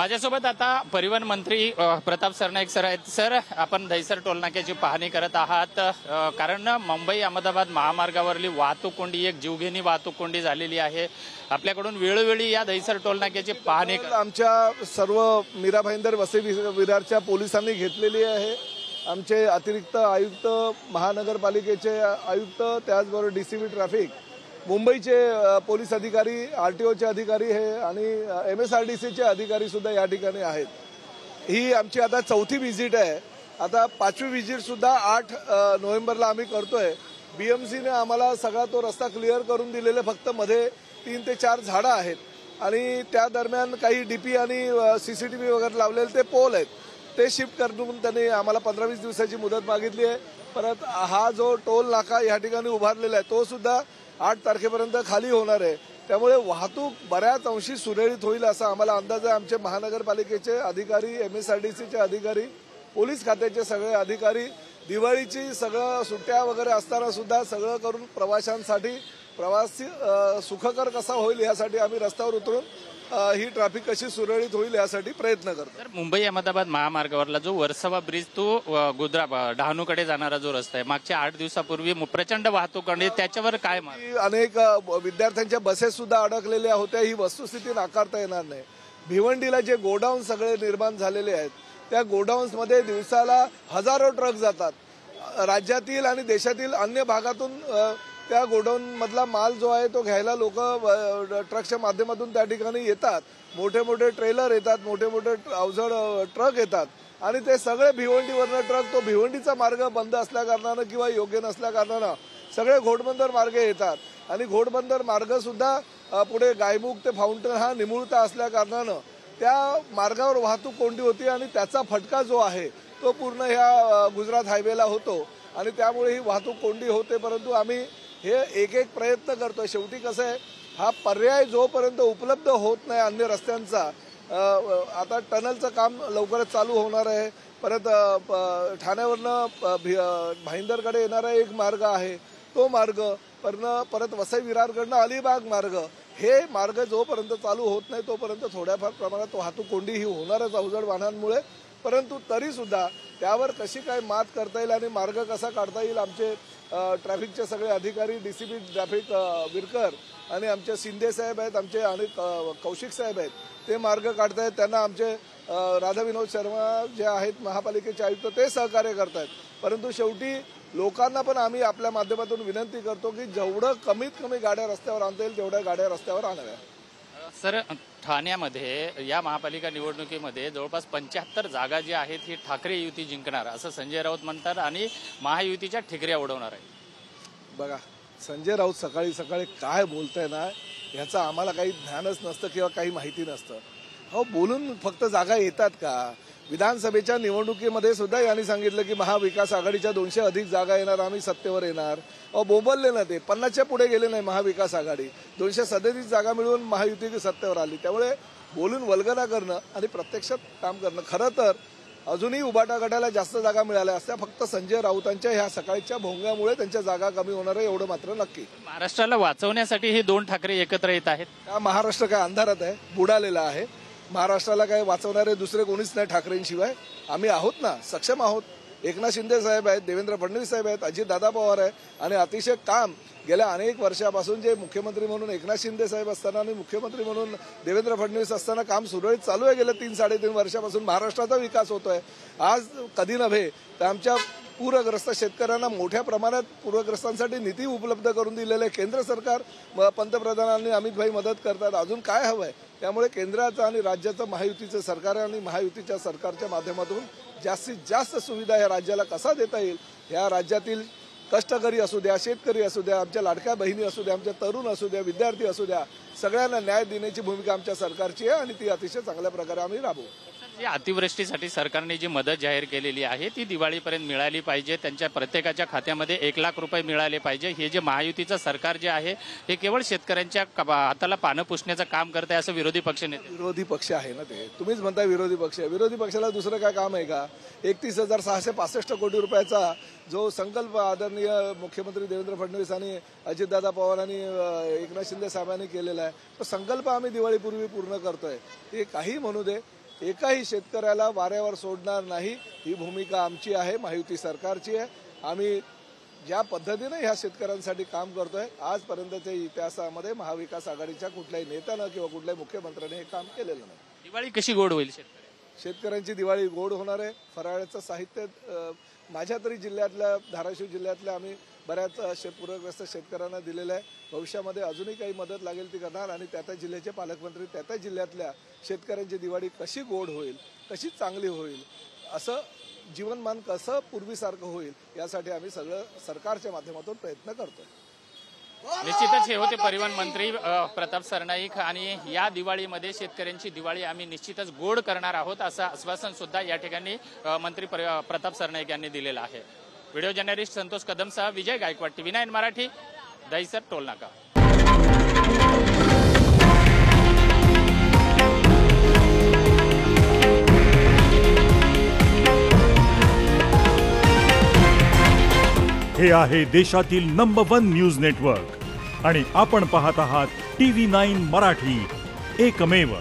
माझ्यासोबत आता परिवहन मंत्री प्रताप सरनाईक सर आहेत। सर, आपण दहिसर टोलनाक्याची पाहणी करत आहात, कारण मुंबई अहमदाबाद महामार्गावरली वाहतूक कोंडी एक जीवघेणी वाहतूक कोंडी झालेली आहे। आपल्याकडून वेळोवेळी या दहिसर टोलनाक्याची पाहणी आमच्या सर्व मीरा भाईंदर वसई विरारच्या पोलिसांनी घेतलेली आहे। आमचे अतिरिक्त आयुक्त, महानगरपालिकेचे आयुक्त, त्याचबरोबर डीसीबी ट्रॅफिक, मुंबईचे पोलीस अधिकारी, आरटीओचे अधिकारी हे आणि MSRDCचे अधिकारी सुद्धा या ठिकाणी आहेत। ही आमची आता चौथी व्हिजिट आहे। आता पाचवी व्हिजिट सुद्धा 8 नोव्हेंबरला आम्ही करतोय। BMCने आम्हाला सगळा तो रस्ता क्लिअर करून दिलेले, फक्त मध्ये 3 ते 4 झाडं आहेत आणि त्या दरम्यान काही DP आणि CCTV वगैरे लावलेले ते पोल आहेत, ते शिफ्ट करून त्यांनी आम्हाला 15-20 दिवसाची मुदत मागितली आहे। परत हा जो टोल नाका या ठिकाणी उभारलेला आहे तो सुद्धा 8 तारखेपर्यंत खाली होणार आहे। त्यामुळे वाहतूक बऱ्याच अंशी सुरळीत होईल असा आम्हाला अंदाज आहे। आमचे महानगरपालिकेचे अधिकारी, MSRDCचे अधिकारी, पोलीस खात्याचे सगळे अधिकारी दिवाळीची सगळं सुट्ट्या वगैरे असताना सुद्धा सगळं करून प्रवाशांसाठी प्रवास सुखकर कसा होईल यासाठी आम्ही रस्त्यावर उतरून ही ट्रॅफिक कशी सुरळीत होईल यासाठी प्रयत्न करतो। तर मुंबई अहमदाबाद महामार्गावरला जो वर्सोवा ब्रिज तो डहाणूकडे जाणारा जो रस्ता आहे, मागच्या 8 दिवसापूर्वी प्रचंड वाहतूक आणि त्याच्यावर काय अनेक विद्यार्थ्यांच्या बसेस सुद्धा अडकलेल्या होत्या। ही वस्तुस्थिती नाकारता येणार नाही। भिवंडीला जे गोडाऊन सगळे निर्माण झालेले आहेत, त्या गोडाऊन्समध्ये दिवसाला हजारो ट्रक जातात। राज्यातील आणि देशातील अन्य भागातून त्या गोडाऊन मधला माल जो आहे तो घ्यायला लोक ट्रकच्या माध्यमातून त्या ठिकाणी येतात। मोठे मोठे ट्रेलर येतात, मोठे मोठे अवजड ट्रक येतात आणि ते सगळे भिवंडीवरनं ट्रक, तो भिवंडीचा मार्ग बंद असल्या कारणानं किंवा योग्य नसल्या कारणानं सगळे घोडबंदर मार्गे येतात आणि घोडबंदर मार्ग सुद्धा पुढे गायमुख ते फाउंटन हा निमुळता असल्या कारणानं त्या मार्गावर वाहतूक कोंडी होती आणि त्याचा फटका जो आहे तो पूर्ण ह्या गुजरात हायवेला होतो आणि त्यामुळे ही वाहतूक कोंडी होते। परंतु आम्ही हे एक प्रयत्न करतोय। शेवटी कसं आहे, हा पर्याय जोपर्यंत उपलब्ध होत नाही अन्य रस्त्यांचा, आता टनलचं काम लवकरच चालू होणार आहे। परत ठाण्यावरनं भाईंदरकडे येणारा एक मार्ग आहे तो मार्ग, परत वसई विरारकडनं अलिबाग मार्ग, हे मार्ग जोपर्यंत चालू होत नाही तोपर्यंत थोड्याफार प्रमाणात वाहतूक कोंडी ही होणारच अवजड वाहनांमुळे। परंतु तरी सुद्धा त्यावर कशी काय मात करता येईल आणि मार्ग कसा काढता येईल, आमचे ट्रॅफिकचे सगळे अधिकारी, डीसीबी ट्रॅफिक विरकर आणि आमचे शिंदे साहेब आहेत, आमचे आणि कौशिक साहेब आहेत, ते मार्ग काढतायत। त्यांना आमचे राधा विनोद शर्मा जे आहेत महापालिकेचे आयुक्त, ते सहकार्य करतायत। परंतु शेवटी लोकांना पण आम्ही आपल्या माध्यमातून विनंती करतो की जेवढं कमीत कमी गाड्या रस्त्यावर आणता येईल तेवढ्या गाड्या रस्त्यावर आणाव्या। सर, ठाण्यामध्ये या महापालिका निवडणुकीमध्ये जवळपास 75 जागा जी आहेत ही ठाकरे युती जिंकणार असं संजय राऊत म्हणतात आणि महायुतीच्या ठिकऱ्या उडवणार आहे। बघा, संजय राऊत सकाळी सकाळी काय बोलताय ना, ह्याचं आम्हाला काही ज्ञानच नसतं किंवा काही माहिती नसतं। हो, बोलून फक्त जागा येतात का? विधानसभेच्या निवडणुकीमध्ये सुद्धा यांनी सांगितलं की महाविकास आघाडीच्या 200 अधिक जागा येणार, आम्ही सत्तेवर येणार। बोंबलले ना, ते 50च्या पुढे गेले नाही महाविकास आघाडी, 237 जागा मिळवून महायुती सत्तेवर आली। त्यामुळे बोलून वल्गना करणं आणि प्रत्यक्षात काम करणं, खरं तर अजूनही उभाटा गटाला जास्त जागा मिळाल्या असत्या, फक्त संजय राऊतांच्या ह्या सकाळच्या भोंग्यामुळे त्यांच्या जागा कमी होणार आहे, एवढं मात्र नक्की। महाराष्ट्राला वाचवण्यासाठी हे 2 ठाकरे एकत्र येत आहेत। हा महाराष्ट्र काय अंधारात आहे, बुडालेला आहे। महाराष्ट्राला काय वाचवणारे दुसरे कोणीच नाही ठाकरेंशिवाय। आम्ही आहोत ना, सक्षम आहोत। एकनाथ शिंदे साहेब आहेत, देवेंद्र फडणवीस साहेब आहेत, अजितदादा पवार आहे आणि अतिशय काम गेल्या अनेक वर्षापासून जे मुख्यमंत्री म्हणून एकनाथ शिंदे साहेब असताना आणि मुख्यमंत्री म्हणून देवेंद्र फडणवीस असताना काम सुरळीत चालू आहे। गेल्या 3-3.5 वर्षापासून महाराष्ट्राचा विकास होतोय। आज कधी नव्हे तर आमच्या पूरग्रस्त शेतकऱ्यांना मोठ्या प्रमाणात पूरग्रस्तांसाठी निधी उपलब्ध करून दिलेले केंद्र सरकार, पंतप्रधानांनी अमितभाई मदत करतात। अजून काय हवंय? त्यामुळे केंद्राचं आणि राज्याचं महायुतीचं सरकार आणि महायुतीच्या सरकारच्या माध्यमातून जास्तीत जास्त सुविधा या राज्याला कसा देता येईल, या राज्यातील कष्टकरी असू द्या, शेतकरी असू द्या, आमच्या लाडक्या बहिणी असू द्या, आमच्या तरुण असू द्या, विद्यार्थी असू द्या, सगळ्यांना न्याय देण्याची भूमिका आमच्या सरकारची आहे आणि ती अतिशय चांगल्या प्रकारे आम्ही राबवू। जी अतिवृष्टीसाठी सरकारने जी मदत जाहीर केलेली आहे ती दिवाळीपर्यंत मिळाली पाहिजे, त्यांच्या प्रत्येकाच्या खात्यामध्ये 1 लाख रुपये मिळाले पाहिजे। हे जे महायुतीचं सरकार जे आहे हे केवळ शेतकऱ्यांच्या हाताला पानं पुसण्याचं काम करत आहे असं विरोधी पक्ष नेते। विरोधी पक्ष आहे ना, ते तुम्हीच म्हणता विरोधी पक्ष। विरोधी पक्षाला दुसरं काय काम आहे का? 31,665 कोटी रुपयाचा जो संकल्प आदरणीय मुख्यमंत्री देवेंद्र फडणवीस आणि अजितदादा पवार आणि एकनाथ शिंदे साहेबांनी केलेला आहे, तो संकल्प आम्ही दिवाळीपूर्वी पूर्ण करतोय। ते काही म्हणू दे, एकाही शेतकऱ्याला वाऱ्यावर सोडणार नाही, ही भूमिका आमची आहे, महायुती सरकारची आहे. आम्ही ज्या पद्धतीने ह्या शेतकऱ्यांसाठी काम करतोय, आजपर्यंतच्या इतिहासामध्ये महाविकास आघाडीच्या कुठल्याही नेत्यानं किंवा कुठल्याही मुख्यमंत्र्याने हे काम केलेलं नाही. दिवाळी कशी गोड होईल शेतकऱ्यांची दिवाळी गोड होणार आहे. फराळाचं साहित्य माझ्या तरी जिल्ह्यातल्या, धाराशिव जिल्ह्यातल्या आम्ही बऱ्याच पूरग्रस्त शेतकऱ्यांना दिलेलं आहे. भविष्यामध्ये अजूनही काही मदत लागेल ती करणार आणि त्या जिल्ह्याचे पालकमंत्री त्या जिल्ह्यातल्या शेतकऱ्यांची दिवाळी कशी गोड होईल, कशी चांगली होईल, असं जीवनमान कसं पूर्वीसारखं होईल, यासाठी आम्ही सगळं सरकारच्या माध्यमातून प्रयत्न करतोय. निश्चितच हे होते परिवहन मंत्री प्रताप सरनाईक आणि या दिवाळीमध्ये शेतकऱ्यांची दिवाळी आम्ही निश्चितच गोड करणार आहोत असं आश्वासन सुद्धा या ठिकाणी मंत्री प्रताप सरनाईक यांनी दिलेलं आहे. व्हिडिओ जर्नलिस्ट संतोष कदमसह विजय गायकवाड, TV9 मराठी, दहिसर टोलनाका. हे आहे देशातील नंबर 1 न्यूज नेटवर्क आणि आपण पाहत आहात TV9 मराठी, एकमेव.